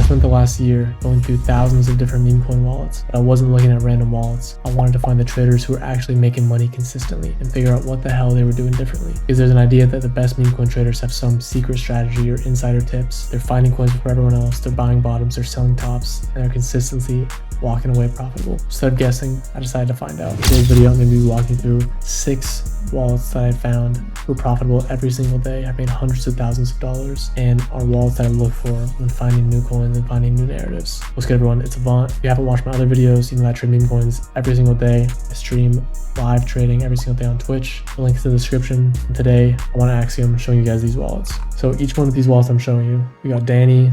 spent the last year going through thousands of different meme coin wallets, but I wasn't looking at random wallets. I wanted to find the traders who were actually making money consistently and figure out what the hell they were doing differently. Because there's an idea that the best meme coin traders have some secret strategy or insider tips. They're finding coins before everyone else, they're buying bottoms, they're selling tops, and they're consistently walking away profitable. Instead of guessing, I decided to find out. In today's video, I'm going to be walking through 6 wallets that I found who are profitable every single day. I've made hundreds of thousands of dollars and are wallets that I look for when finding new coins and finding new narratives. What's good, everyone? It's Avant. If you haven't watched my other videos, you know I trade meme coins every single day. I stream live trading every single day on Twitch. The link's in the description. And today, I want to Axiom showing you guys these wallets. So each one of these wallets I'm showing you, we got Danny,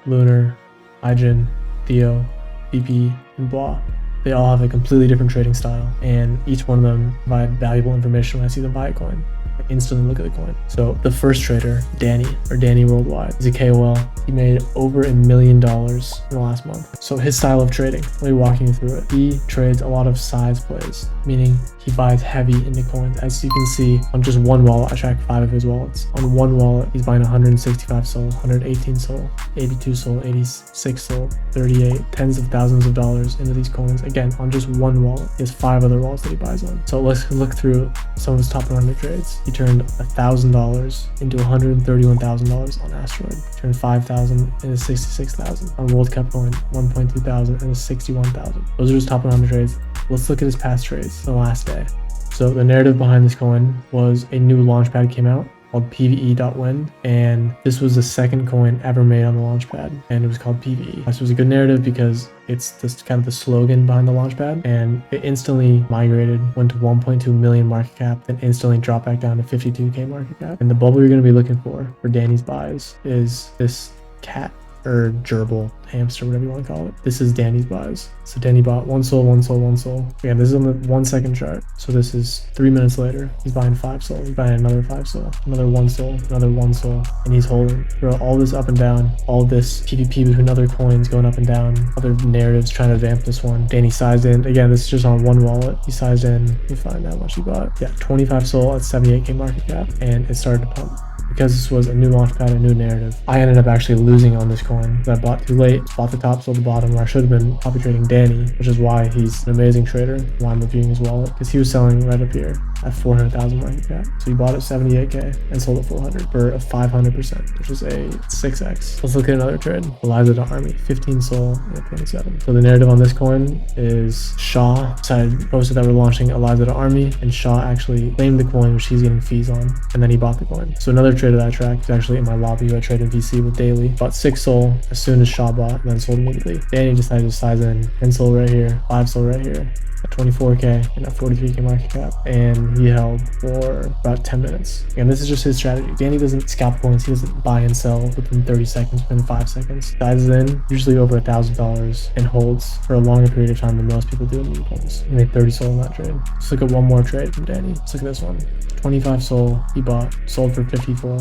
Lunar, Hyen, Theo, BP, and Blah. They all have a completely different trading style, and each one of them provide valuable information when I see them buy a coin. I instantly look at the coin. So the first trader, Danny, or Danny Worldwide, is a KOL. He made over $1 million in the last month. So his style of trading, let me walk you through it. He trades a lot of size plays, meaning he buys heavy into coins. As you can see, on just one wallet, I track 5 of his wallets. On one wallet, he's buying 165 SOL, 118 SOL, 82 SOL, 86 SOL, 38, tens of thousands of dollars into these coins. Again, on just one wallet. He has 5 other wallets that he buys on. So let's look through some of his top 100 trades. He turned $1,000 into $131,000 on Asteroid. He turned 5,000 into 66,000 on World Cup Coin, 1.2 thousand into 61,000. Those are his top 100 trades. Let's look at his past trades the last day. So the narrative behind this coin was a new launchpad came out called PVE.Wind, and this was the second coin ever made on the launchpad, and it was called PVE. This was a good narrative because it's just kind of the slogan behind the launchpad, and it instantly migrated, went to 1.2 million market cap, then instantly dropped back down to 52k market cap. And the bubble you're going to be looking for Danny's buys is this cat or gerbil, hamster, whatever you want to call it. This is Danny's buys. So Danny bought 1 SOL, 1 SOL, 1 SOL. Again, this is on the 1 second chart. So this is 3 minutes later. He's buying 5 SOL. He's buying another 5 SOL, another 1 SOL, another 1 SOL, and he's holding through all this up and down, all this PvP between other coins going up and down, other narratives trying to vamp this one. Danny sized in. Again, this is just on one wallet. He sized in. Let me find out how much he bought. Yeah, 25 SOL at 78k market cap, and it started to pump. Because this was a new launchpad, a new narrative, I ended up actually losing on this coin. I bought too late, bought the top, sold the bottom, where I should have been copy trading Danny, which is why he's an amazing trader, why I'm reviewing his wallet, because he was selling right up here at 400,000 market cap. So he bought at 78k and sold at 400 for a 500%, which is a 6x. Let's look at another trade. Eliza.Army, 15 SOL at 27. So the narrative on this coin is Shaw posted that we're launching Eliza.Army, and Shaw actually claimed the coin, which he's getting fees on, and then he bought the coin. So another trader that I tracked is actually in my lobby who I trade in VC with daily. Bought 6 SOL as soon as Shaw bought, and then sold immediately. Danny decided to size in 10 SOL right here, 5 SOL right here, at 24k and at 43k market cap, and he held for about 10 minutes. Again, this is just his strategy. Danny doesn't scalp coins. He doesn't buy and sell within 30 seconds, within 5 seconds. Sizes in usually over $1,000 and holds for a longer period of time than most people do in meme coins. He made 30 SOL in that trade. Let's look at one more trade from Danny. Let's look at this one. 25 SOL he bought, sold for 54,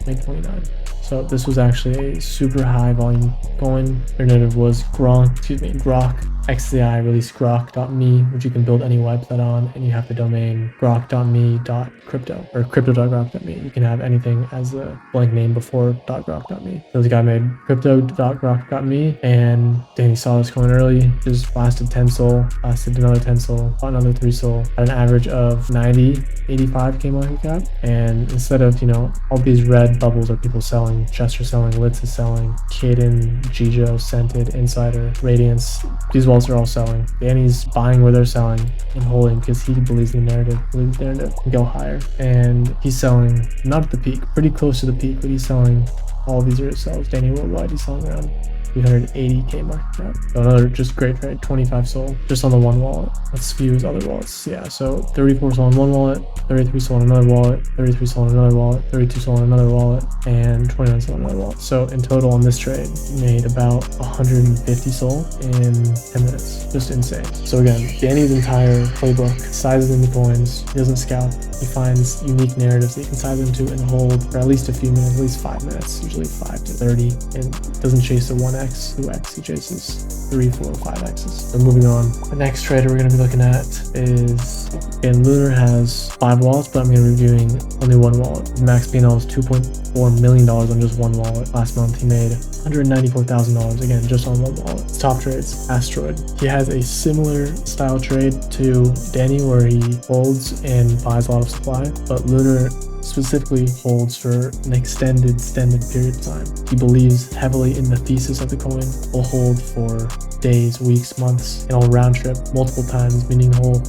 made 29. So this was actually a super high volume coin. Their native was Grok. XCI released grok.me, which you can build any website on, and you have the domain grok.me.crypto or crypto.grok.me. You can have anything as a blank name before .grok.me. So this guy made crypto.grok.me, and Danny saw this coin early, just lasted 10 SOL, lasted another 10 SOL, bought another 3 SOL, at an average of 90, 85k market cap. And instead of, all these red bubbles are people selling, Chester selling, Litz is selling, Kaden, Gijo, Scented, Insider, Radiance, these wallets are all selling. Danny's buying where they're selling and holding because he believes the narrative, can go higher. And he's selling, not at the peak, pretty close to the peak, but he's selling all these are his sells. Danny Worldwide, he's selling around 380k market cap. So another just great trade, 25 SOL just on the one wallet. Let's view his other wallets. Yeah, so 34 SOL on one wallet, 33 SOL on another wallet, 33 SOL on another wallet, 32 SOL on another wallet, and 29 SOL on another wallet. So in total on this trade, he made about 150 SOL in 10 minutes. Just insane. So again, Danny's entire playbook sizes into coins. He doesn't scalp. He finds unique narratives that he can size into and hold for at least a few minutes, at least 5 minutes, usually 5 to 30, and doesn't chase the 1x, 2x. He chases 3, 4, 5x's. So moving on, the next trader we're going to be looking at is, again, Lunar has 5 wallets, but I'm going to be reviewing only one wallet. His max P&L is $2.4 million on just one wallet. Last month he made $194,000 again, just on one wallet. His top trades, Asteroid. He has a similar style trade to Danny where he holds and buys a lot of supply, but Lunar specifically holds for an extended period of time. He believes heavily in the thesis of the coin, will hold for days, weeks, months, and he'll round trip multiple times, meaning he'll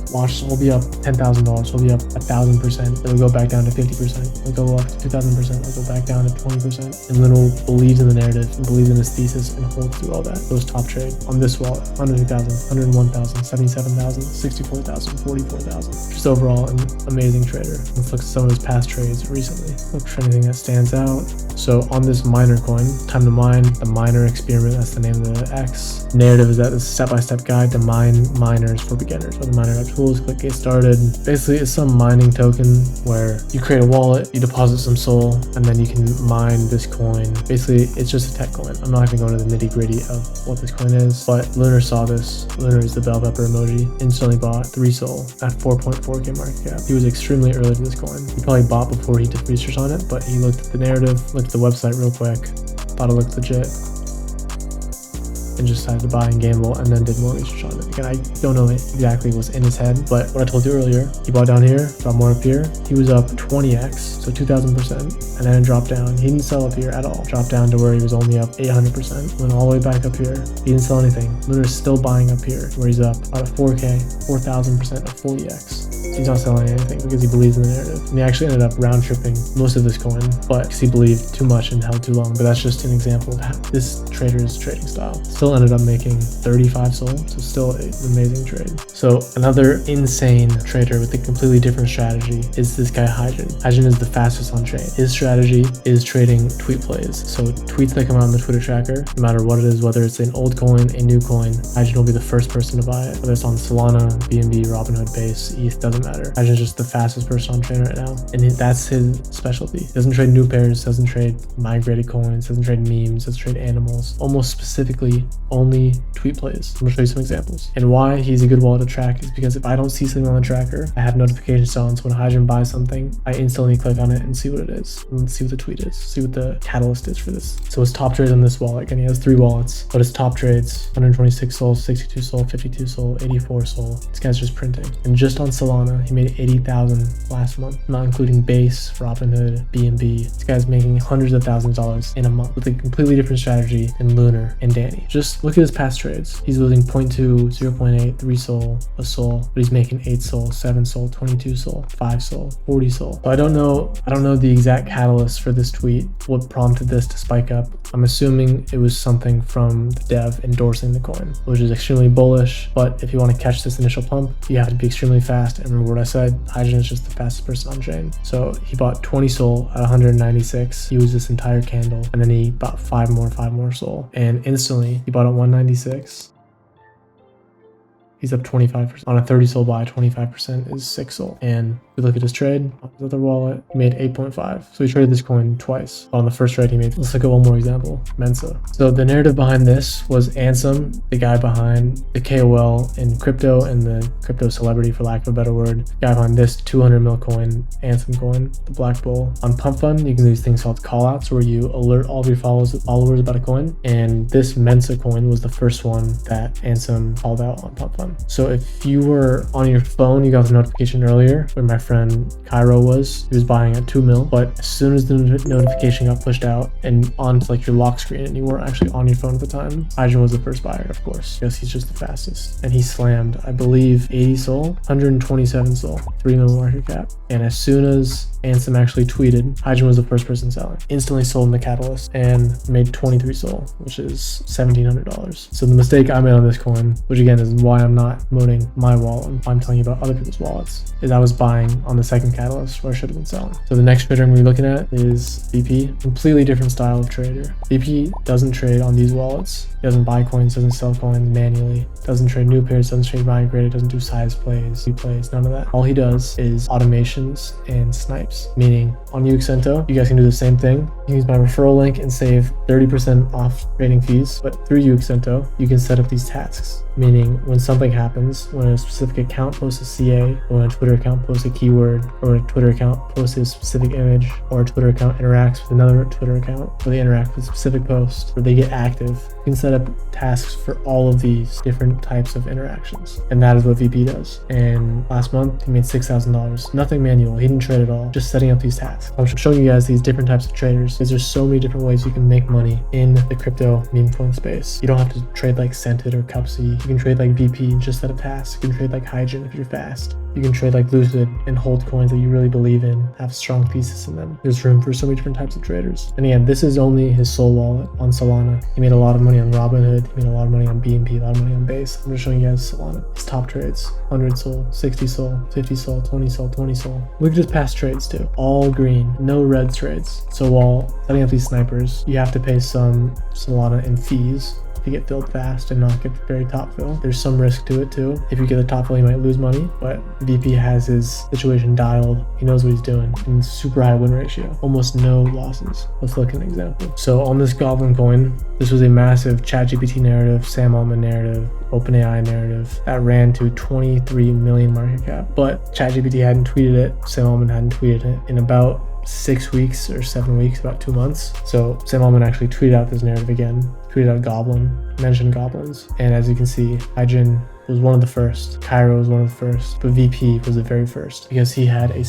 be up $10,000, he'll be up 1,000%, it'll go back down to 50%, it'll go up to 2,000%, it'll go back down to 20%, and Lunar believes in the narrative and believes in his thesis and holds through all that. Those top trade on this wallet, 100,000, 101,000, 77,000, 64,000, 44,000. Just overall an amazing trader. Let's look at some of his past trades recently. Look for anything that stands out. So on this miner coin, time to mine, the miner experiment, that's the name of the X. Narrative is that this step-by-step guide to mine miners for beginners. So the miner app tools, click get started. Basically it's some mining token where you create a wallet, you deposit some SOL, and then you can mine this coin. Basically it's just a tech coin. I'm not even going to the nitty gritty of what this coin is, but Lunar saw this. Lunar is the bell pepper emoji. Instantly bought 3 SOL at 4.4k market cap. He was extremely early to this coin. He probably bought before he did research on it, but he looked at the narrative, looked at the website real quick, thought it looked legit, and just decided to buy and gamble, and then did more research on it. Again, I don't know exactly what's in his head, but what I told you earlier, he bought down here, bought more up here. He was up 20x, so 2,000%, and then it dropped down. He didn't sell up here at all. Dropped down to where he was only up 800%. Went all the way back up here. He didn't sell anything. Lunar's still buying up here, where he's up about 4k, 4,000% of 40x. He's not selling anything because he believes in the narrative. And he actually ended up round tripping most of this coin, but because he believed too much and held too long. But that's just an example of how this trader's trading style. Still ended up making 35 SOL, so still an amazing trade. So another insane trader with a completely different strategy is this guy Hyen. Hyen is the fastest on chain. His strategy is trading tweet plays. So tweets that come out on the Twitter tracker, no matter what it is, whether it's an old coin, a new coin, Hyen will be the first person to buy it. Whether it's on Solana, BNB, Robinhood, Base, ETH, doesn't matter. Hyen is just the fastest person on chain right now, and that's his specialty. He doesn't trade new pairs, doesn't trade migrated coins, doesn't trade memes, doesn't trade animals. Almost specifically only tweet plays. I'm gonna show you some examples. And why he's a good wallet to track is because if I don't see something on the tracker, I have notifications on, so when Hyen buys something, I instantly click on it and see what it is, and see what the tweet is, see what the catalyst is for this. So his top trades on this wallet, again, he has 3 wallets, but his top trades, 126 SOL, 62 SOL, 52 SOL, 84 SOL. This guy's just printing. And just on Solana, he made 80,000 last month, not including Base, Robinhood, BNB. This guy's making hundreds of thousands of dollars in a month with a completely different strategy than Lunar and Danny. Just look at his past trades. He's losing 0.2, 0.8, 3 SOL, a SOL, but he's making 8 SOL, 7 SOL, 22 SOL, 5 SOL, 40 SOL. So I don't know the exact catalyst for this tweet, what prompted this to spike up. I'm assuming it was something from the dev endorsing the coin, which is extremely bullish, but if you want to catch this initial pump, you have to be extremely fast. And remember what I said, Hyen is just the fastest person on chain. So he bought 20 SOL at 196. He used this entire candle, and then he bought 5 more SOL, and instantly he bought at 196. He's up 25%. On a 30 SOL buy, 25% is 6 SOL. And if we look at his trade on his other wallet, he made 8.5. So he traded this coin twice. On the first trade he made, let's look at one more example, Mensa. So the narrative behind this was Ansem, the guy behind the KOL in crypto and the crypto celebrity, for lack of a better word. The guy behind this 200 mil coin, Ansem coin, the Black Bull. On Pump Fund, you can do these things called callouts where you alert all of your followers about a coin. And this Mensa coin was the first one that Ansem called out on Pump Fund. So if you were on your phone, you got the notification earlier where my friend Cairo was. He was buying at 2 mil, but as soon as the notification got pushed out and onto like your lock screen and you weren't actually on your phone at the time, Hyen was the first buyer, of course, because he's just the fastest. And he slammed, I believe, 80 SOL, 127 SOL, 3 mil market cap. And as soon as Ansem actually tweeted, Hyen was the first person selling. Instantly sold in the catalyst and made 23 SOL, which is $1,700. So the mistake I made on this coin, which again is why I'm not promoting my wallet, I'm telling you about other people's wallets, is I was buying on the second catalyst where I should have been selling. So the next trader I'm going to be looking at is VP. Completely different style of trader. VP doesn't trade on these wallets. He doesn't buy coins, doesn't sell coins manually, doesn't trade new pairs, doesn't trade migrated, doesn't do size plays, replays, none of that. All he does is automations and snipes, meaning on Uxento, you guys can do the same thing. You can use my referral link and save 30% off trading fees, but through Uxento, you can set up these tasks, meaning when something thing happens when a specific account posts a CA, or when a Twitter account posts a keyword, or when a Twitter account posts a specific image, or a Twitter account interacts with another Twitter account, or they interact with a specific post, or they get active. You can set up tasks for all of these different types of interactions, and that is what VP does. And last month he made $6,000. Nothing manual, he didn't trade at all, just setting up these tasks. I'm showing you guys these different types of traders because there's so many different ways you can make money in the crypto meme coin space. You don't have to trade like Scented or Cupsy. You can trade like VP and just set up tasks. You can trade like Hyen if you're fast. You can trade like Lucid and hold coins that you really believe in, have strong thesis in them. There's room for so many different types of traders. And again, this is only his sole wallet on Solana. He made a lot of money on Robinhood. He made a lot of money on BNB, a lot of money on Base. I'm just showing you guys Solana. His top trades: 100 Sol, 60 Sol, 50 Sol, 20 Sol, 20 Sol. Look at his past trades too. All green, no red trades. So while setting up these snipers, you have to pay some Solana in fees to get filled fast and not get the very top fill. There's some risk to it too. If you get the top fill, you might lose money, but VP has his situation dialed. He knows what he's doing, and super high win ratio, almost no losses. Let's look at an example. So on this Goblin coin, this was a massive ChatGPT narrative, Sam Altman narrative, OpenAI narrative that ran to 23 million market cap, but ChatGPT hadn't tweeted it, Sam Altman hadn't tweeted it in about 6 weeks or 7 weeks, about 2 months. So Sam Altman actually tweeted out this narrative again, tweeted out Goblin, mentioned goblins, and as you can see, Hyen was one of the first, Cairo was one of the first, but VP was the very first because he had a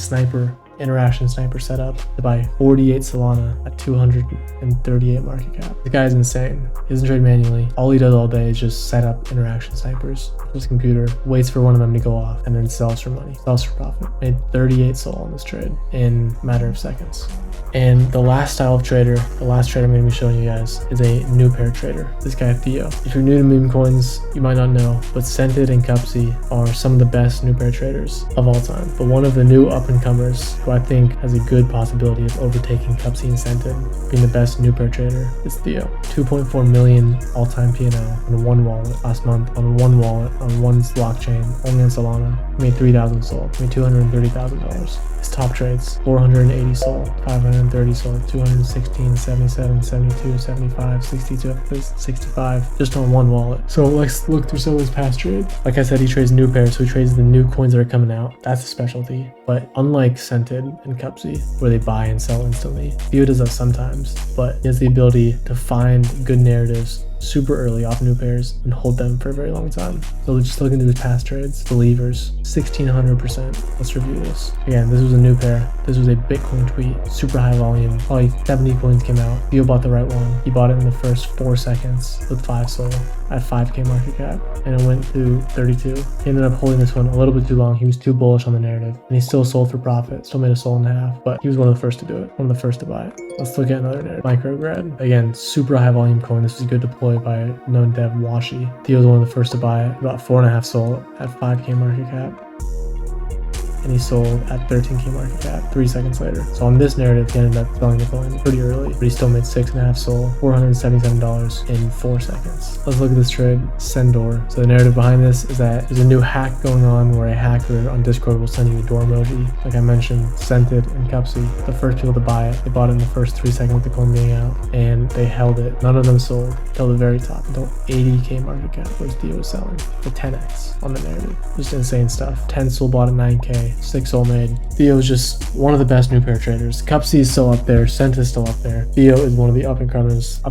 interaction sniper set up to buy 48 Solana at 238 market cap. The guy's insane. He doesn't trade manually. All he does all day is just set up interaction snipers with his computer, waits for one of them to go off, and then sells for money, sells for profit. Made 38 Sol on this trade in a matter of seconds. And the last style of trader, the last trader I'm going to be showing you guys, is a new pair trader. This guy Theo. If you're new to meme coins, you might not know, but Scented and Cupsy are some of the best new pair traders of all time. But one of the new up-and-comers, who I think has a good possibility of overtaking Cupsy and Scented, being the best new pair trader, is Theo. 2.4 million all-time P&L on one wallet last month, on one wallet, on one blockchain, only on Solana. He made 3,000 Sol, made $230,000. His top trades: 480 Sol, 530 Sol, 216, 77, 72, 75, 62, 65, just on one wallet. So let's look through some of his past trades. Like I said, he trades new pairs, so he trades the new coins that are coming out. That's a specialty. But unlike Scented and Cupsy, where they buy and sell instantly, Theo does that sometimes, but he has the ability to find good narratives super early off new pairs and hold them for a very long time. So just looking through his past trades, believers, 1600%. Let's review this. Again, this was a new pair. This was a Bitcoin tweet, super high volume. Probably 70 coins came out. Theo bought the right one. He bought it in the first 4 seconds with 5 Sol at 5k market cap, and it went to 32. He ended up holding this one a little bit too long. He was too bullish on the narrative, and he still sold for profit, still made a Sol and a half, but he was one of the first to do it, one of the first to buy it. Let's look at another narrative. Micrograd. Again, super high volume coin. This was a good deploy by a known dev, Washi. Theo was one of the first to buy it, about 4.5 Sol at 5k market cap. And he sold at 13k market cap 3 seconds later. So on this narrative, he ended up selling the coin pretty early, but he still made 6.5 Sol, $477 in 4 seconds. Let's look at this trade, Sendor. So the narrative behind this is that there's a new hack going on where a hacker on Discord will send you a door emoji. Like I mentioned, Scented and Cupsy, the first people to buy it. They bought it in the first 3 seconds of the coin being out, and they held it. None of them sold till the very top, until 80k market cap, whereas Theo was selling for 10x on the narrative. Just insane stuff. 10 Sol bought at 9k. 6 Sol made. Theo is just one of the best new pair traders. Cupsy is still up there. Scent is still up there. Theo is one of the up-and-comers.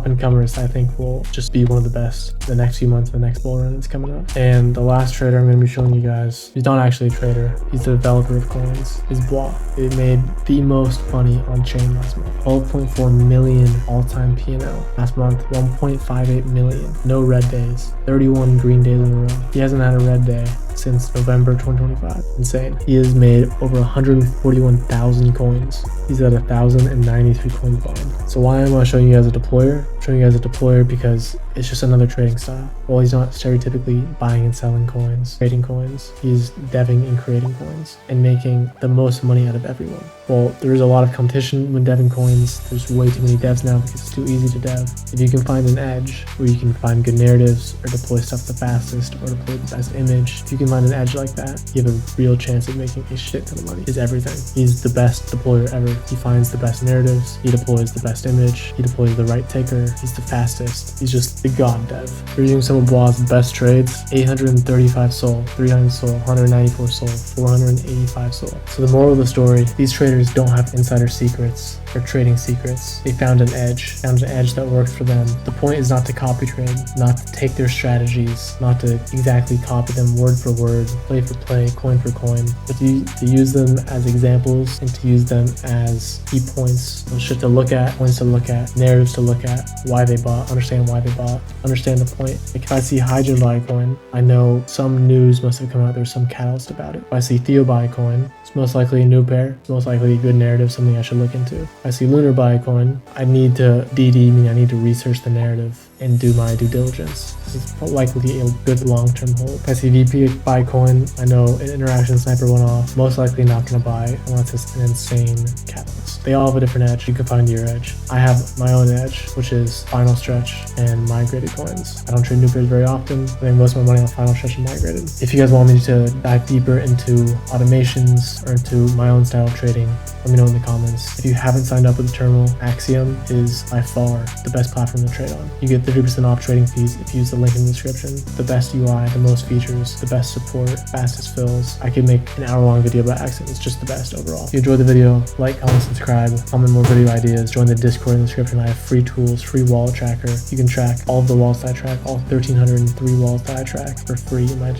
I think will just be one of the best the next few months, the next bull run that's coming up. And the last trader I'm going to be showing you guys, he's not actually a trader. He's the developer of coins. Is Bois. It made the most money on chain last month. 12.4 million all-time P&L. Last month, 1.58 million. No red days. 31 green days in a row. He hasn't had a red day since November 2025. Insane. He has made over 141,000 coins. He's at 1,093 coins behind. So why am I showing you guys a deployer? I'm showing you guys a deployer because it's just another trading style. Well, he's not stereotypically buying and selling coins, trading coins. He's deving and creating coins and making the most money out of everyone. Well, there's a lot of competition when deving coins. There's way too many devs now because it's too easy to dev. If you can find an edge where you can find good narratives or deploy stuff the fastest or deploy the best image, if you can find an edge like that, you have a real chance of making a shit ton of money. Is everything. He's the best deployer ever. He finds the best narratives. He deploys the best image. He deploys the right taker. He's the fastest. He's just the god dev. We're using some of Boaz's best trades: 835 SOL, 300 SOL, 194 SOL, 485 SOL. So the moral of the story, these traders don't have insider secrets or trading secrets. They found an edge that worked for them. The point is not to copy trade, not to take their strategies, not to exactly copy them word for word, play for play, coin for coin, but to use them as examples and to use them as key points, shit to look at, points to look at, narratives to look at, why they bought, understand why they bought, understand the point. Like if I see Hyen buy a coin, I know some news must have come out, there's some catalyst about it. If I see Theo buy a coin, it's most likely a new pair, it's most likely a good narrative, something I should look into. If I see Lunar buy a coin, I need to meaning I need to research the narrative and do my due diligence. It's likely a good long-term hold. If I see VP buy a coin, I know an interaction sniper went off, most likely not going to buy unless it's an insane catalyst. They all have a different edge. You can find your edge. I have my own edge, which is final stretch and migrated coins. I don't trade new pairs very often. I think most of my money on final stretch and migrated. If you guys want me to dive deeper into automations or into my own style of trading, let me know in the comments. If you haven't signed up with the terminal, Axiom is by far the best platform to trade on. You get 30% off trading fees if you use the link in the description. The best UI, the most features, the best support, fastest fills. I could make an hour-long video about Axiom. It's just the best overall. If you enjoyed the video, like, comment, subscribe, comment more video ideas, join the Discord in the description. I have free tools, free wallet tracker. You can track all of the wallets that I track, all 1,303 wallets that I track for free in my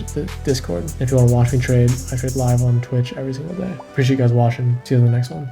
Discord. If you want to watch me trade, I trade live on Twitch every single day. Appreciate you guys watching. See you in the next one.